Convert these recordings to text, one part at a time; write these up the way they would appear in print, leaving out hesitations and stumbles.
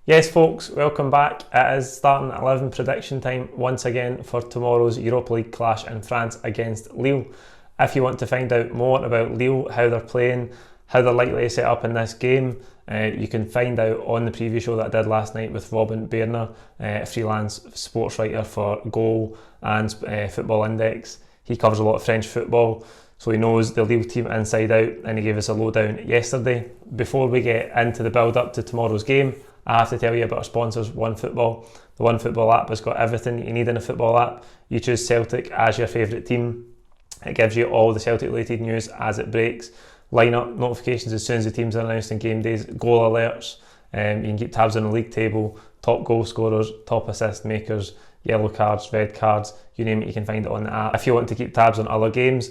Yes folks, welcome back. It is starting at 11 prediction time once again for tomorrow's Europa League clash in France against Lille. If you want to find out more about Lille, how they're playing, how they're likely to set up in this game, you can find out on the preview show that I did last night with Robin Bairner, a freelance sports writer for Goal and Football Index. He covers a lot of French football, so he knows the Lille team inside out, and he gave us a lowdown yesterday. Before we get into the build up to tomorrow's game, I have to tell you about our sponsors, OneFootball. The OneFootball app has got everything you need in a football app. You choose Celtic as your favourite team. It gives you all the Celtic related news as it breaks, lineup notifications as soon as the teams are announced on game days, goal alerts. You can keep tabs on the league table, top goal scorers, top assist makers, yellow cards, red cards, you name it, you can find it on the app. If you want to keep tabs on other games,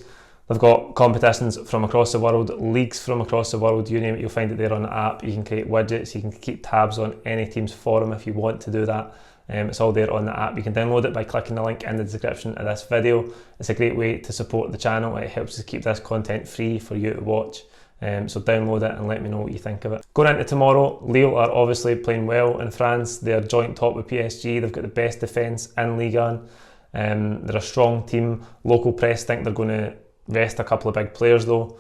they've got competitions from across the world, leagues from across the world, you name it, you'll find it there on the app. You can create widgets, you can keep tabs on any team's forum if you want to do that. It's all there on the app. You can download it by clicking the link in the description of this video. It's a great way to support the channel. It helps us keep this content free for you to watch. So download it and let me know what you think of it. Going into tomorrow, Lille are obviously playing well in France. They're joint top with PSG. They've got the best defence in Ligue 1. They're a strong team. Local press think they're going to rest a couple of big players though,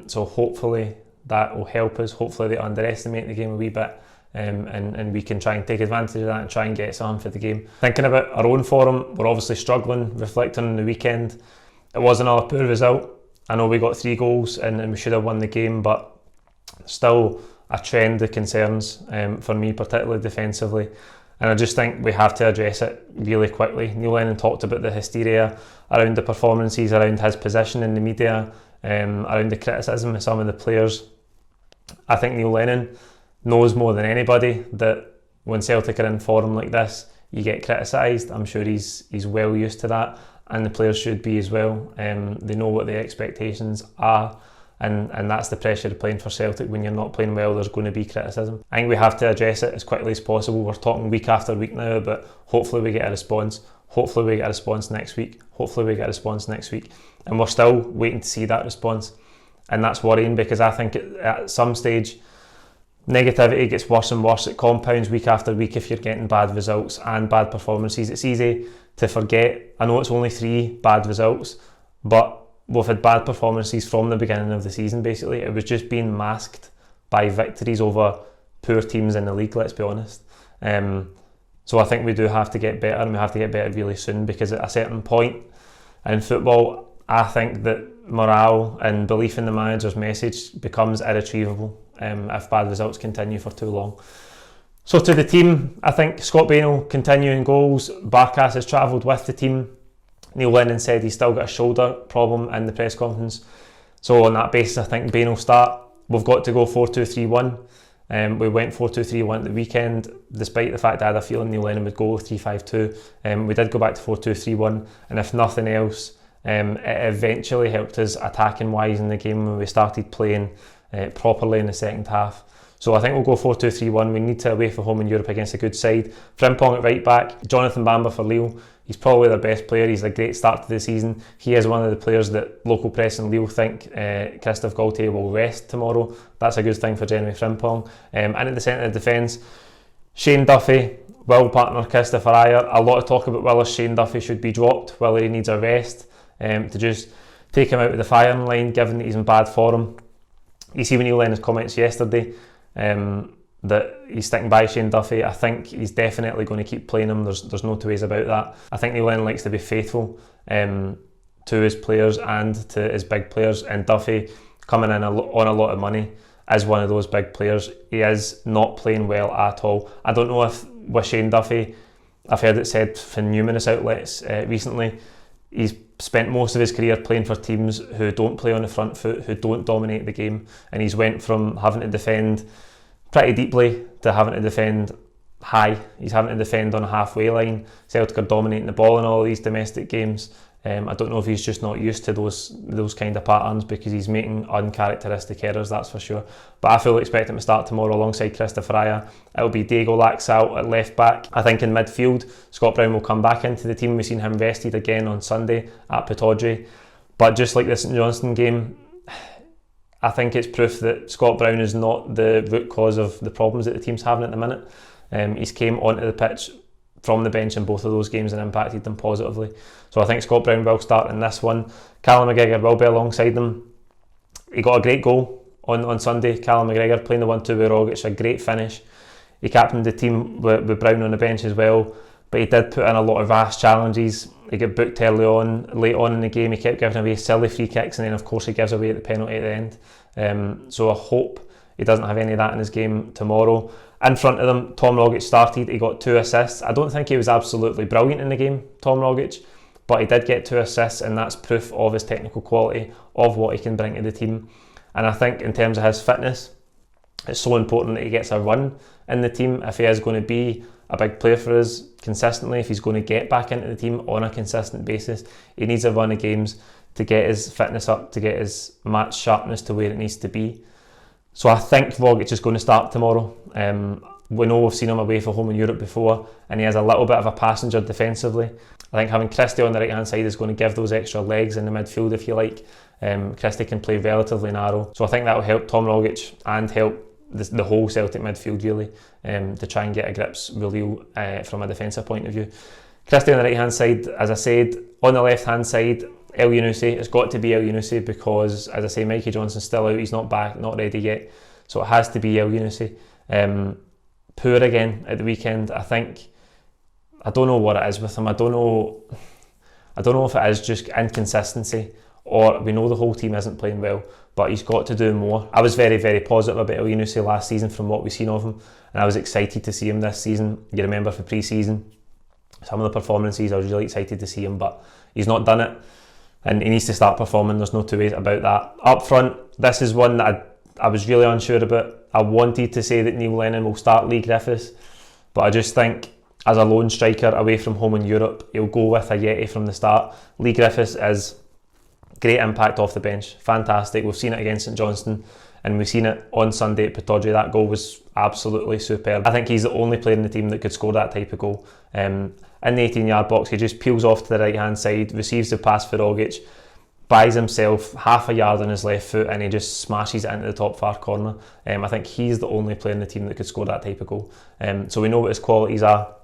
so hopefully that will help us. Hopefully they underestimate the game a wee bit, and we can try and take advantage of that and try and get something for the game. Thinking about our own form, we're obviously struggling. Reflecting on the weekend, it was another poor result. I know we got 3 goals and we should have won the game, but still a trend of concerns for me, particularly defensively. And I just think we have to address it really quickly. Neil Lennon talked about the hysteria around the performances, around his position in the media, around the criticism of some of the players. I think Neil Lennon knows more than anybody that when Celtic are in form like this, you get criticised. I'm sure he's well used to that, and the players should be as well. They know what the expectations are. And that's the pressure of playing for Celtic. When you're not playing well, there's going to be criticism. I think we have to address it as quickly as possible. We're talking week after week now, but hopefully we get a response. Hopefully we get a response next week. Hopefully we get a response next week. And we're still waiting to see that response. And that's worrying, because I think at some stage, negativity gets worse and worse. It compounds week after week if you're getting bad results and bad performances. It's easy to forget. I know it's only 3 bad results, but we've had bad performances from the beginning of the season. Basically, it was just being masked by victories over poor teams in the league, let's be honest. So I think we do have to get better, and we have to get better really soon, because at a certain point in football, I think that morale and belief in the manager's message becomes irretrievable if bad results continue for too long. So to the team, I think Scott Bain will continue in goals. Barkas has travelled with the team. Neil Lennon said he's still got a shoulder problem in the press conference. So on that basis, I think Bain will start. We've got to go 4-2-3-1. We went 4-2-3-1 at the weekend, despite the fact I had a feeling Neil Lennon would go 3-5-2. We did go back to 4-2-3-1, and if nothing else, it eventually helped us attacking wise in the game when we started playing properly in the second half. So I think we'll go 4-2-3-1. We need to away from home in Europe against a good side. Frimpong at right back, Jonathan Bamba for Lille. He's probably their best player. He's a great start to the season. He is one of the players that local press in Lille think Christophe Galtier will rest tomorrow. That's a good thing for Jeremy Frimpong. And at the centre of defence, Shane Duffy will partner Christopher Ajer. A lot of talk about whether Shane Duffy should be dropped, whether he needs a rest, to just take him out of the firing line, given that he's in bad form. You see when Neil Lennon's comments yesterday, that he's sticking by Shane Duffy. I think he's definitely going to keep playing him. There's no two ways about that. I think Neil Lennon likes to be faithful to his players and to his big players, and Duffy, coming in on a lot of money, is one of those big players. He is not playing well at all. I don't know if with Shane Duffy, I've heard it said from numerous outlets recently, he's spent most of his career playing for teams who don't play on the front foot, who don't dominate the game, and he's went from having to defend pretty deeply to having to defend high. He's having to defend on a halfway line. Celtic are dominating the ball in all these domestic games. I don't know if he's just not used to those kind of patterns, because he's making uncharacteristic errors, that's for sure. But I fully expect him to start tomorrow alongside Christopher Ajer. It'll be Diego Laxalt at left back. I think in midfield, Scott Brown will come back into the team. We've seen him rested again on Sunday at Pittodrie. But just like the St Johnstone game, I think it's proof that Scott Brown is not the root cause of the problems that the team's having at the minute. He's came onto the pitch from the bench in both of those games and impacted them positively. So I think Scott Brown will start in this one. Callum McGregor will be alongside them. He got a great goal on Sunday. Callum McGregor playing the 1-2 with Rogic, a great finish. He captained the team with Brown on the bench as well, but he did put in a lot of vast challenges. He got booked late on in the game. He kept giving away silly free kicks, and then of course he gives away the penalty at the end. So I hope he doesn't have any of that in his game tomorrow. In front of them, Tom Rogic started. He got 2 assists. I don't think he was absolutely brilliant in the game, Tom Rogic, but he did get 2 assists, and that's proof of his technical quality, of what he can bring to the team. And I think in terms of his fitness, it's so important that he gets a run in the team if he is going to be a big player for us consistently. If he's going to get back into the team on a consistent basis, he needs a run of games to get his fitness up, to get his match sharpness to where it needs to be. So I think Rogic is going to start tomorrow. We know we've seen him away from home in Europe before, and he has a little bit of a passenger defensively. I think having Christie on the right hand side is going to give those extra legs in the midfield, if you like. Christie can play relatively narrow, so I think that will help Tom Rogic and help the whole Celtic midfield really, to try and get a grips with Lille from a defensive point of view. Christie on the right hand side, as I said. On the left hand side, El Yunusi. It's got to be El Yunusi because, as I say, Mikey Johnson's still out. He's not back, not ready yet, so it has to be El Yunusi. Poor again at the weekend. I don't know what it is with him. I don't know if it is just inconsistency, or we know the whole team isn't playing well, but he's got to do more. I was very, very positive about El Yunusi last season from what we've seen of him, and I was excited to see him this season. You remember for pre-season, some of the performances, I was really excited to see him, but he's not done it, and he needs to start performing. There's no two ways about that. Up front, this is one that I was really unsure about. I wanted to say that Neil Lennon will start Lee Griffiths, but I just think as a lone striker away from home in Europe, he'll go with a Yeti from the start. Lee Griffiths is great impact off the bench, fantastic. We've seen it against St Johnstone, and we've seen it on Sunday at Pittodrie. That goal was absolutely superb. I think he's the only player in the team that could score that type of goal. In the 18-yard box, he just peels off to the right-hand side, receives the pass for Rogic, buys himself half a yard on his left foot, and he just smashes it into the top far corner. I think he's the only player in the team that could score that type of goal. So we know what his qualities are.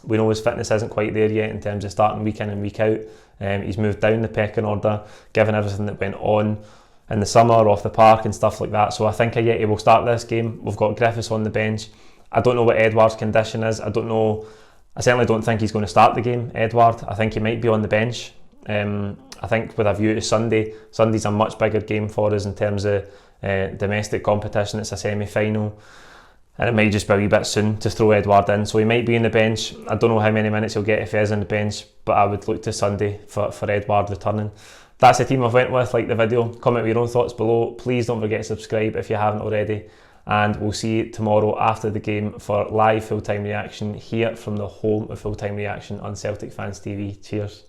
We know his fitness isn't quite there yet in terms of starting week in and week out. He's moved down the pecking order, given everything that went on in the summer, off the park and stuff like that. So I think a Yeti will start this game. We've got Griffiths on the bench. I don't know what Edouard's condition is. I certainly don't think he's going to start the game, Edouard. I think he might be on the bench. I think with a view to Sunday, Sunday's a much bigger game for us in terms of domestic competition. It's a semi-final, and it might just be a wee bit soon to throw Edouard in, so he might be in the bench. I don't know how many minutes he'll get if he is on the bench, but I would look to Sunday for Edouard returning. That's the team I've went with. Like the video, comment with your own thoughts below. Please don't forget to subscribe if you haven't already, and we'll see you tomorrow after the game for live full-time reaction here from the home of full-time reaction on Celtic Fans TV. Cheers.